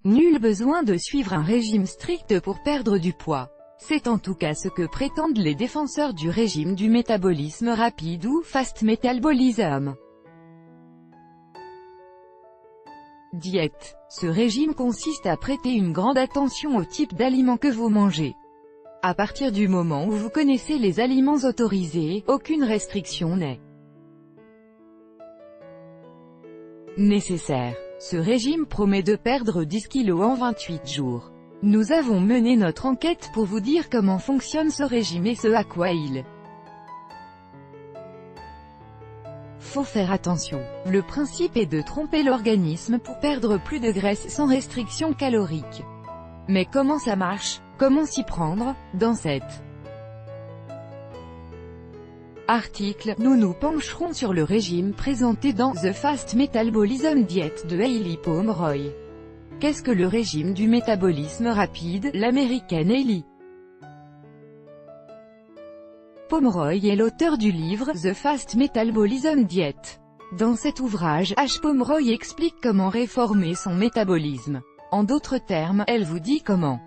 Nul besoin de suivre un régime strict pour perdre du poids. C'est en tout cas ce que prétendent les défenseurs du régime du métabolisme rapide ou fast metabolism. Diète. Ce régime consiste à prêter une grande attention au type d'aliments que vous mangez. À partir du moment où vous connaissez les aliments autorisés, aucune restriction n'est nécessaire. Ce régime promet de perdre 10 kg en 28 jours. Nous avons mené notre enquête pour vous dire comment fonctionne ce régime et ce à quoi il faut faire attention. Le principe est de tromper l'organisme pour perdre plus de graisse sans restriction calorique. Mais comment ça marche? Comment s'y prendre? Dans cet article, nous nous pencherons sur le régime présenté dans The Fast Metabolism Diet de Hayley Pomeroy. Qu'est-ce que le régime du métabolisme rapide? L'américaine Hayley Pomeroy est l'auteur du livre The Fast Metabolism Diet. Dans cet ouvrage, H. Pomeroy explique comment réformer son métabolisme. En d'autres termes, elle vous dit comment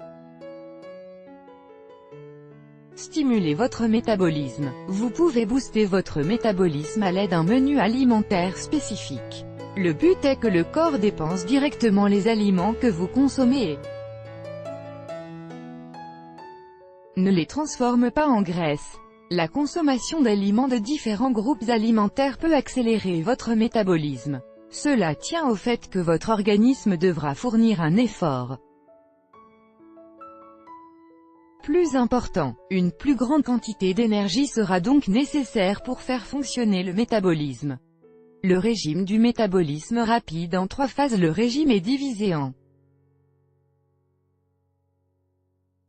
stimuler votre métabolisme. Vous pouvez booster votre métabolisme à l'aide d'un menu alimentaire spécifique. Le but est que le corps dépense directement les aliments que vous consommez et ne les transforme pas en graisse. La consommation d'aliments de différents groupes alimentaires peut accélérer votre métabolisme. Cela tient au fait que votre organisme devra fournir un effort plus important. Une plus grande quantité d'énergie sera donc nécessaire pour faire fonctionner le métabolisme. Le régime du métabolisme rapide en 3 phases. Le régime est divisé en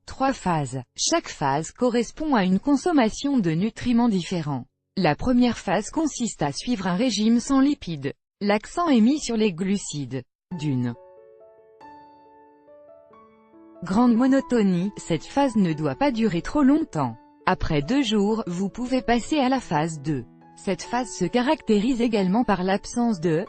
3 phases. Chaque phase correspond à une consommation de nutriments différents. La première phase consiste à suivre un régime sans lipides. L'accent est mis sur les glucides. D'une grande monotonie, cette phase ne doit pas durer trop longtemps. Après 2 jours, vous pouvez passer à la phase 2. Cette phase se caractérise également par l'absence de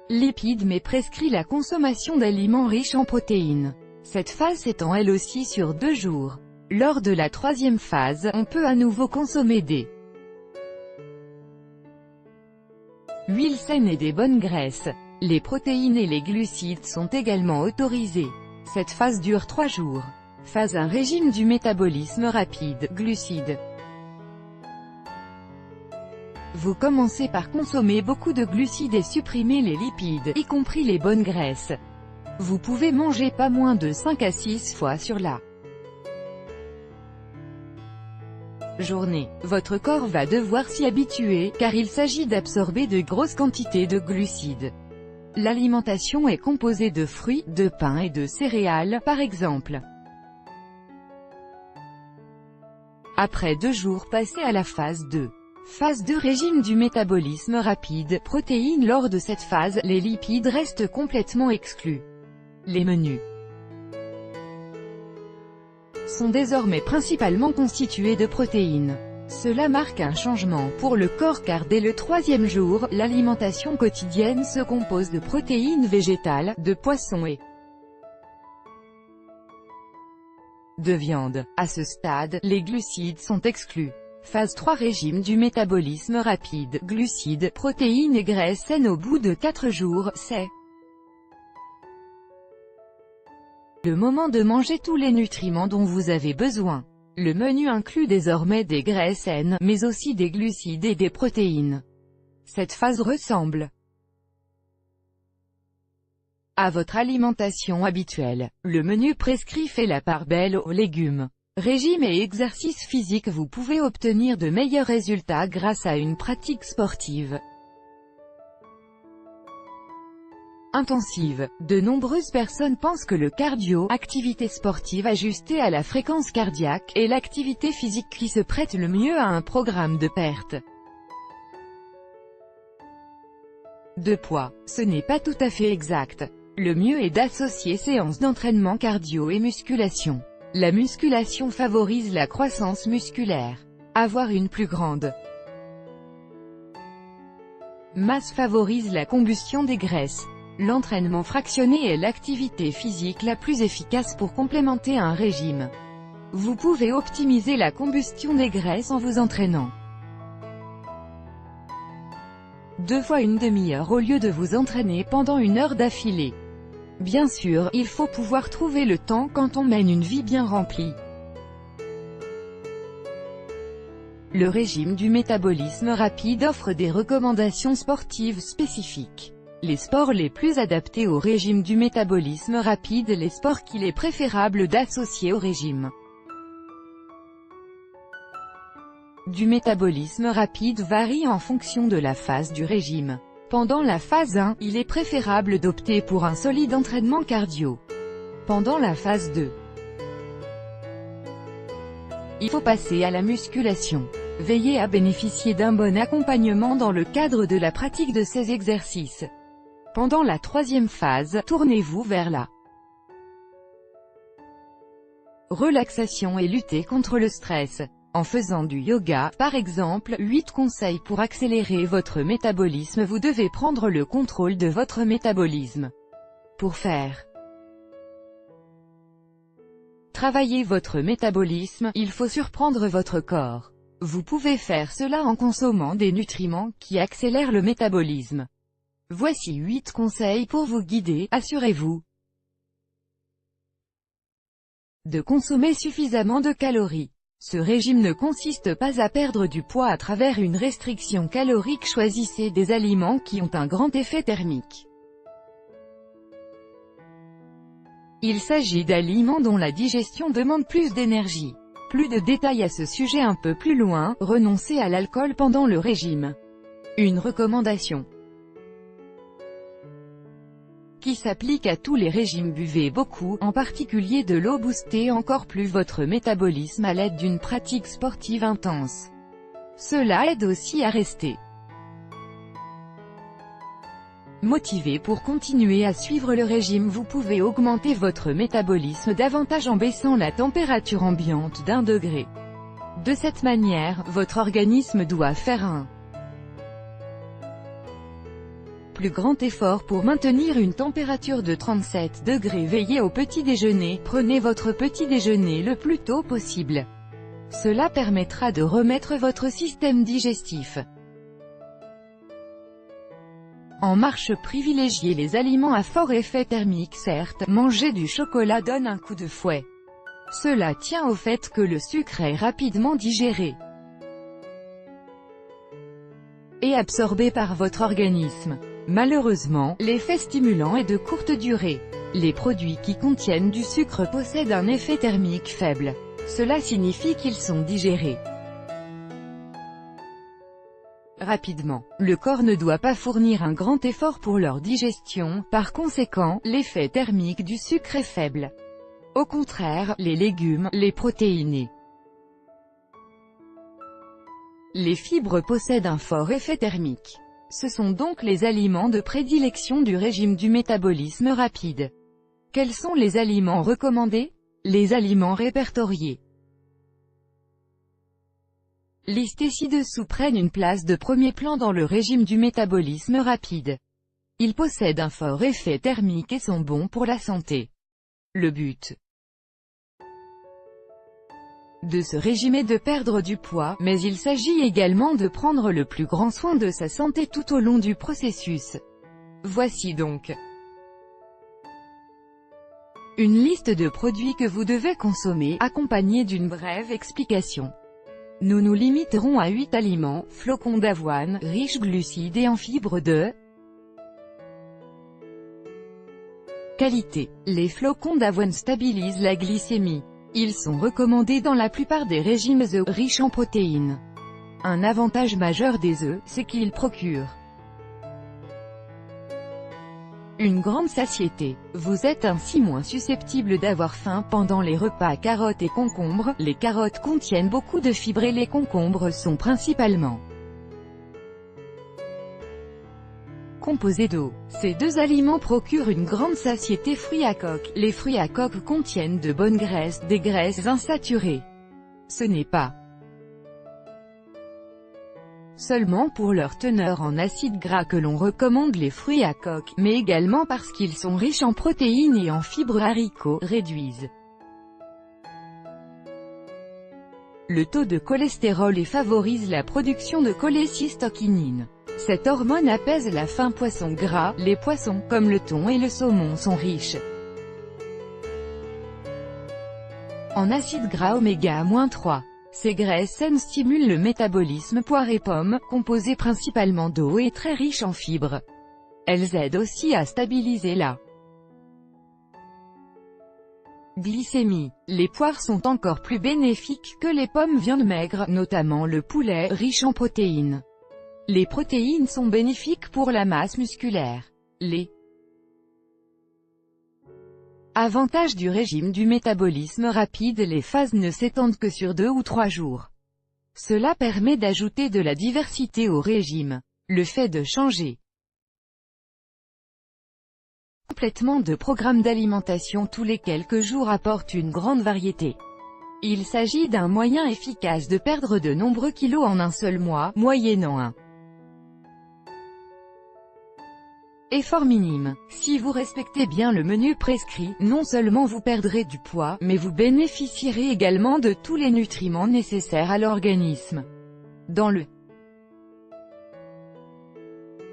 lipides mais prescrit la consommation d'aliments riches en protéines. Cette phase s'étend elle aussi sur 2 jours. Lors de la 3e phase, on peut à nouveau consommer des huiles saines et des bonnes graisses. Les protéines et les glucides sont également autorisés. Cette phase dure 3 jours. Phase 1. Régime du métabolisme rapide. Glucides. Vous commencez par consommer beaucoup de glucides et supprimer les lipides, y compris les bonnes graisses. Vous pouvez manger pas moins de 5 à 6 fois sur la journée. Votre corps va devoir s'y habituer, car il s'agit d'absorber de grosses quantités de glucides. L'alimentation est composée de fruits, de pain et de céréales, par exemple. Après 2 jours, passez à la phase 2. Phase 2. Régime du métabolisme rapide. Protéines. Lors de cette phase, les lipides restent complètement exclus. Les menus sont désormais principalement constitués de protéines. Cela marque un changement pour le corps car dès le 3e jour, l'alimentation quotidienne se compose de protéines végétales, de poissons et de viande. À ce stade, les glucides sont exclus. Phase 3. Régime du métabolisme rapide. Glucides, protéines et graisses saines. Au bout de 4 jours, c'est le moment de manger tous les nutriments dont vous avez besoin. Le menu inclut désormais des graisses saines, mais aussi des glucides et des protéines. Cette phase ressemble à votre alimentation habituelle. Le menu prescrit fait la part belle aux légumes. Régime et exercice physique. Vous pouvez obtenir de meilleurs résultats grâce à une pratique sportive intensive. De nombreuses personnes pensent que le cardio, activité sportive ajustée à la fréquence cardiaque, est l'activité physique qui se prête le mieux à un programme de perte de poids. Ce n'est pas tout à fait exact. Le mieux est d'associer séances d'entraînement cardio et musculation. La musculation favorise la croissance musculaire. Avoir une plus grande masse favorise la combustion des graisses. L'entraînement fractionné est l'activité physique la plus efficace pour complémenter un régime. Vous pouvez optimiser la combustion des graisses en vous entraînant 2 fois une demi-heure au lieu de vous entraîner pendant 1 heure d'affilée. Bien sûr, il faut pouvoir trouver le temps quand on mène une vie bien remplie. Le régime du métabolisme rapide offre des recommandations sportives spécifiques. Les sports les plus adaptés au régime du métabolisme rapide, les sports qu'il est préférable d'associer au régime du métabolisme rapide varient en fonction de la phase du régime. Pendant la phase 1, il est préférable d'opter pour un solide entraînement cardio. Pendant la phase 2, il faut passer à la musculation. Veillez à bénéficier d'un bon accompagnement dans le cadre de la pratique de ces exercices. Pendant la 3e phase, tournez-vous vers la relaxation et lutter contre le stress. En faisant du yoga, par exemple, 8 conseils pour accélérer votre métabolisme. Vous devez prendre le contrôle de votre métabolisme. Pour faire travailler votre métabolisme, il faut surprendre votre corps. Vous pouvez faire cela en consommant des nutriments qui accélèrent le métabolisme. Voici 8 conseils pour vous guider. Assurez-vous de consommer suffisamment de calories. Ce régime ne consiste pas à perdre du poids à travers une restriction calorique. Choisissez des aliments qui ont un grand effet thermique. Il s'agit d'aliments dont la digestion demande plus d'énergie. Plus de détails à ce sujet un peu plus loin. Renoncez à l'alcool pendant le régime. Une recommandation qui s'applique à tous les régimes. Buvez beaucoup, en particulier de l'eau. Boostez encore plus votre métabolisme à l'aide d'une pratique sportive intense. Cela aide aussi à rester motivé pour continuer à suivre le régime. Vous pouvez augmenter votre métabolisme davantage en baissant la température ambiante d'1 degré. De cette manière, votre organisme doit faire un plus grand effort pour maintenir une température de 37 degrés. Veillez au petit déjeuner. Prenez votre petit déjeuner le plus tôt possible. Cela permettra de remettre votre système digestif en marche. Privilégiez les aliments à fort effet thermique. Certes, manger du chocolat donne un coup de fouet. Cela tient au fait que le sucre est rapidement digéré et absorbé par votre organisme. Malheureusement, l'effet stimulant est de courte durée. Les produits qui contiennent du sucre possèdent un effet thermique faible. Cela signifie qu'ils sont digérés rapidement. Le corps ne doit pas fournir un grand effort pour leur digestion, par conséquent, l'effet thermique du sucre est faible. Au contraire, les légumes, les protéines, les fibres possèdent un fort effet thermique. Ce sont donc les aliments de prédilection du régime du métabolisme rapide. Quels sont les aliments recommandés? Les aliments répertoriés listés ci-dessous prennent une place de premier plan dans le régime du métabolisme rapide. Ils possèdent un fort effet thermique et sont bons pour la santé. Le but de ce régime est de perdre du poids, mais il s'agit également de prendre le plus grand soin de sa santé tout au long du processus. Voici donc une liste de produits que vous devez consommer, accompagnée d'une brève explication. Nous nous limiterons à 8 aliments: flocons d'avoine, riches glucides et en fibres de qualité. Les flocons d'avoine stabilisent la glycémie. Ils sont recommandés dans la plupart des régimes œufs, riches en protéines. Un avantage majeur des œufs, c'est qu'ils procurent une grande satiété. Vous êtes ainsi moins susceptible d'avoir faim pendant les repas. Carottes et concombres. Les carottes contiennent beaucoup de fibres et les concombres sont principalement composés d'eau. Ces deux aliments procurent une grande satiété. Fruits à coque. Les fruits à coque contiennent de bonnes graisses, des graisses insaturées. Ce n'est pas seulement pour leur teneur en acides gras que l'on recommande les fruits à coque, mais également parce qu'ils sont riches en protéines et en fibres haricots, réduisent le taux de cholestérol et favorise la production de cholécystokinine. Cette hormone apaise la faim. Poissons gras. Les poissons, comme le thon et le saumon, sont riches en acides gras oméga-3. Ces graisses saines stimulent le métabolisme. Poires et pommes, composées principalement d'eau et très riches en fibres. Elles aident aussi à stabiliser la glycémie. Les poires sont encore plus bénéfiques que les pommes. Viande maigre, notamment le poulet, riche en protéines. Les protéines sont bénéfiques pour la masse musculaire. Les avantages du régime du métabolisme rapide. Les phases ne s'étendent que sur 2 ou 3 jours. Cela permet d'ajouter de la diversité au régime. Le fait de changer complètement de programme d'alimentation tous les quelques jours apporte une grande variété. Il s'agit d'un moyen efficace de perdre de nombreux kilos en un seul mois, moyennant un effort minime. Si vous respectez bien le menu prescrit, non seulement vous perdrez du poids, mais vous bénéficierez également de tous les nutriments nécessaires à l'organisme. Dans le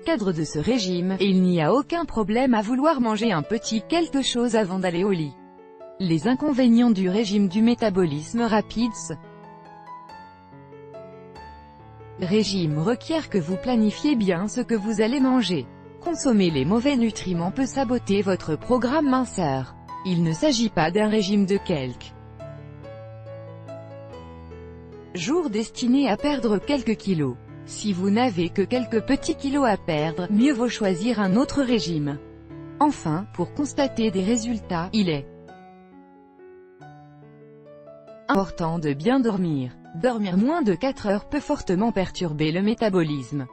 cadre de ce régime, il n'y a aucun problème à vouloir manger un petit quelque chose avant d'aller au lit. Les inconvénients du régime du métabolisme rapide. Ce régime requiert que vous planifiez bien ce que vous allez manger. Consommer les mauvais nutriments peut saboter votre programme minceur. Il ne s'agit pas d'un régime de quelques jours destiné à perdre quelques kilos. Si vous n'avez que quelques petits kilos à perdre, mieux vaut choisir un autre régime. Enfin, pour constater des résultats, il est important de bien dormir. Dormir moins de 4 heures peut fortement perturber le métabolisme.